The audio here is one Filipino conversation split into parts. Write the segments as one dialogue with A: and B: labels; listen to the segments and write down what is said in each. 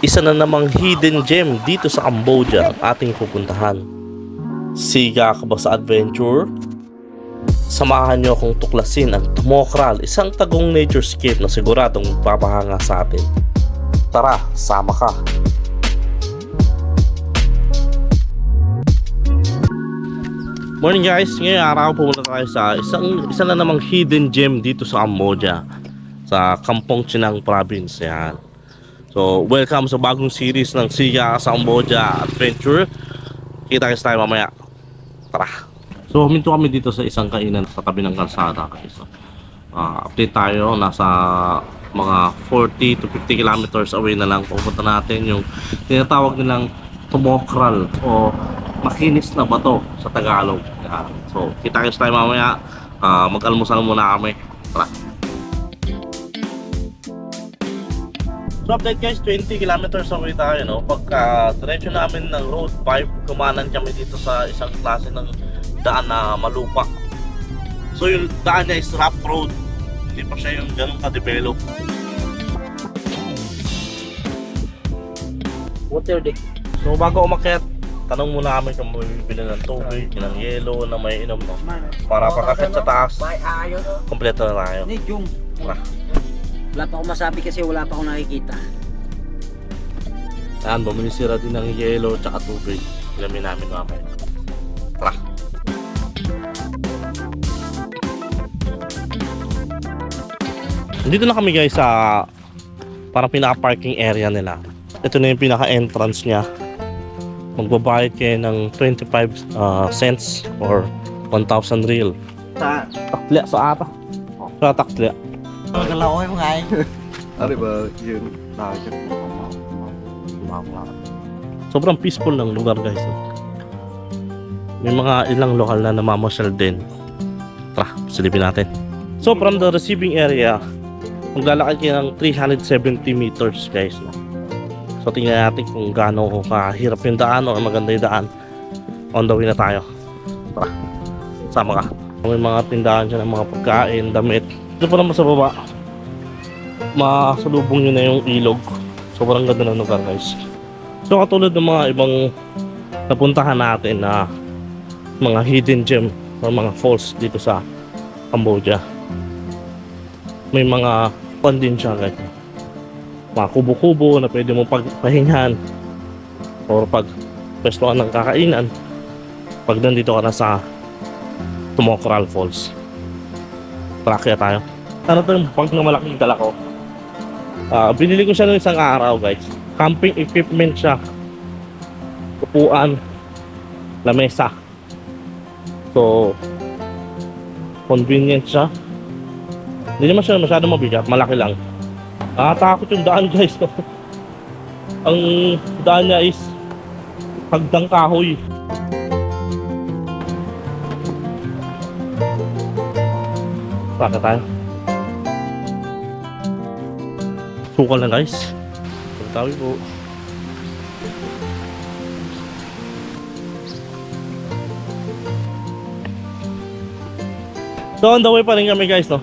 A: Isa na namang hidden gem dito sa Cambodia ang ating pupuntahan. Siga ka ba sa adventure? Samahan niyo akong tuklasin ang Tumokral, isang tagong naturescape na siguradong papahanga sa atin. Tara, sama ka! Morning guys! Ngayong araw pumunta tayo sa isa na namang hidden gem dito sa Cambodia, sa Kampong Chinang Province. Yan. So, welcome sa bagong series ng Siga sa Cambodia Adventure. Kita-kits tayo mamaya. Tara! So, huminto kami dito sa isang kainan sa tabi ng kalsada. So, update tayo. Nasa mga 40 to 50 kilometers away na lang. Pupunta natin yung tinatawag nilang Tumokral o makinis na bato sa Tagalog. Yan. So, kita-kits tayo mamaya. Mag-almusal muna kami. Tara! So update guys, 20 kilometers away tayo, no? Pagka diretso namin ng road 5, kumanan kami dito sa isang klase ng daan na malupa. So yung daan niya is rough road. Hindi pa siya yung ganun ka-develop.
B: Water deck.
A: So bago umakyat, tanong muna kami kung bibili ng tubig, ng yelo na may inom, no? Para pagkakit sa taas, kompleto na tayo. Tara.
B: Wala pa akong masabi kasi wala pa akong nakikita.
A: Ayan, bumili sila din ng yelo tsaka tubig. Ilamin namin mamaya. Tara! Dito na kami guys sa parang pinaka-parking area nila. Ito na yung pinaka-entrance niya. Magbabayad kayo ng 25 cents or 1,000 real.
B: Sa
A: Taktlya sa ata. Sa taktlya.
B: Galaw mo nga eh.
C: Ari ba yun?
A: Sobrang peaceful ng lugar guys. May mga ilang lokal na namamasyal din. Tara, silipin natin. So from the receiving area, maglalakad kayo ng 370 meters guys. No? So tingnan natin kung gaano kahirap yung daan o maganda yung daan. On the way na tayo. Tara, sama ka. May mga tindahan dyan ng mga pagkain, damit. Ito pa naman sa baba, masalubong nyo na yung ilog. Sobrang ganda ng lugar guys. So katulad ng mga ibang napuntahan natin na mga hidden gem o mga falls dito sa Cambodia, may mga pan din siya guys. Mga kubo-kubo na pwede mong pagpahingan or pag pwestuhan ng kakainan pag nandito ka na sa Tumokral Falls. Tara, kaya tayo. Ano to yung pag na malaking dala ko? Binili ko siya ng isang araw guys. Camping equipment siya. Upuan, lamesa. So convenient siya. Hindi naman siya masyadong mabigat, malaki lang. Takot yung daan guys. Ang daan niya is hagdang kahoy. Saka tayo. Sukal na guys. Pagtawi po. So on the way pa rin kami guys, no?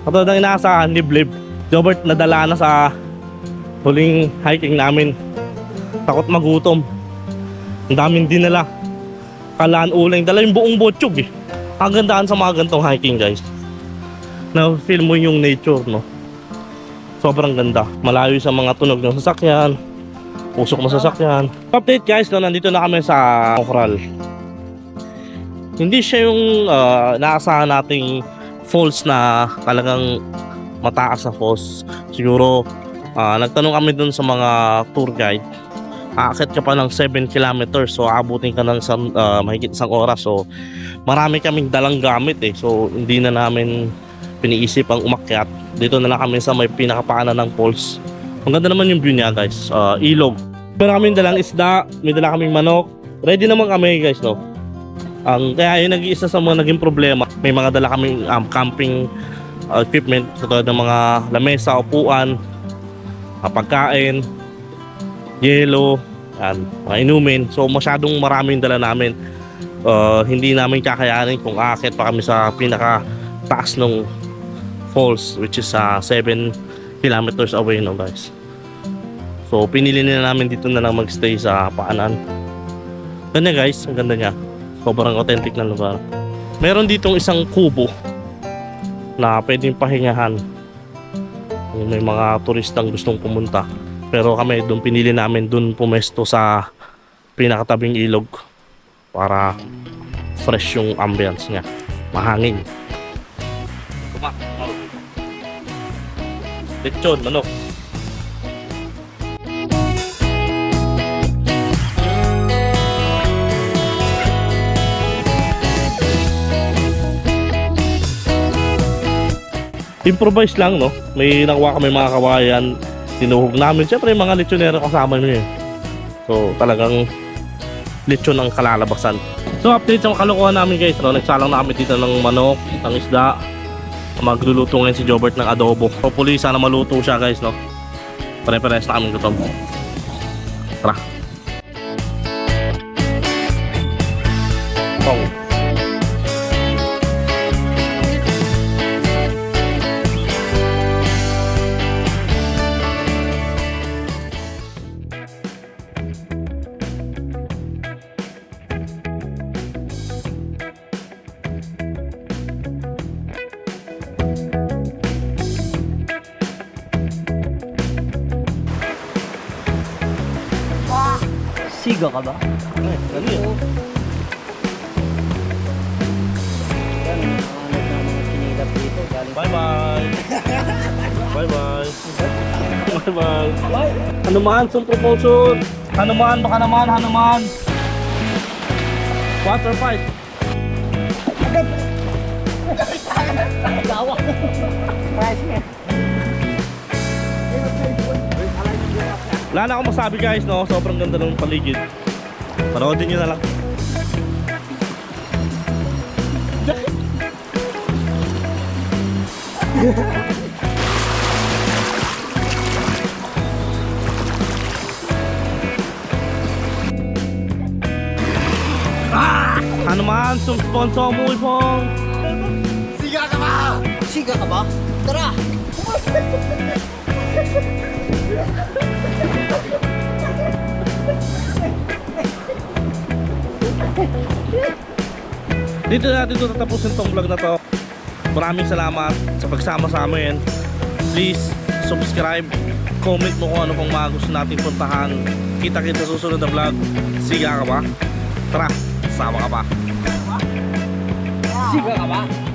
A: Katulad ng inaasahan, liblib. Jobert nadala na sa huling hiking namin. Takot magutom. Ang daming dinala. Kalaan uling. Dala yung buong botsyog eh. Ang gandaan sa mga gantong hiking guys, na feel mo yung nature, no? Sobrang ganda. Malayo sa mga tunog ng sasakyan, usok ng sasakyan. Update guys, no, nandito na kami sa Tumokral. Hindi siya yung naasahan nating falls na talagang mataas na falls. Siguro nagtanong kami dun sa mga tour guide, aakit ka pa ng 7 kilometers, so aabutin ka ng mahigit isang oras. So marami kaming dalang gamit eh, so hindi na namin piniisip ang umakyat. Dito na lang kami sa may pinakapaanan ng falls. Ang ganda naman yung view niya guys. Ilog. Meron kaming dalang isda, may dala kaming manok. Ready naman kami guys, no? Kaya yung nag-iisa sa mga naging problema, may mga dala kaming camping equipment, katulad ng mga lamesa, upuan, pagkain, yelo, mga inumin. So masyadong maraming dala namin. Hindi namin kakayanin kung aakit pa kami sa pinaka taas ng falls, which is 7 kilometers away, no guys. So pinili na namin dito na lang magstay sa Paanan. Ganda guys, ang ganda niya. Sobrang authentic na lugar. Meron ditong isang kubo na pwedeng pahingahan. May mga turistang gustong pumunta. Pero kami doon pinili namin doon pumesto sa pinakatabing ilog para fresh yung ambience niya. Mahangin. Lechon, manok. Improvise lang, no? May nakuha kami mga kawayan, tinuhog namin. Siyempre, yung mga lechonero kasama nyo eh. So, talagang lechon ang kalalabasan. So, update sa kalokohan namin guys, no? Nagsalang na kami dito ng manok, ng isda. Magluluto ngayon si Jobert ng adobo. Hopefully, sana maluto siya guys, no? Pare-pares na kami gutom. Tara. Oh.
B: Siga ka ba?
A: Ano yun?
B: Yan, mga kinilap dito. Galing
A: Bye-bye. Bye-bye. Bye-bye. Hanuman, some propulsion. Hanuman, baka naman, Hanuman. Water fight.
B: Gawa. Price niya.
A: Wala na akong masabi guys, no? Sobrang ganda ng paligid. Panoodin nyo na lang. Hanuman, some sponsor mo ipong.
B: Siga ka ba? Siga ka ba? Tara!
A: Dito natin ito tatapusin tong vlog na to. Maraming salamat sa pagsama sa amin. Please subscribe, comment mo kung ano pang mga gusto natin puntahan. Kita-kita sa susunod na vlog. Siga ka ba? Tara, sama ka ba?
B: Siga ka ba?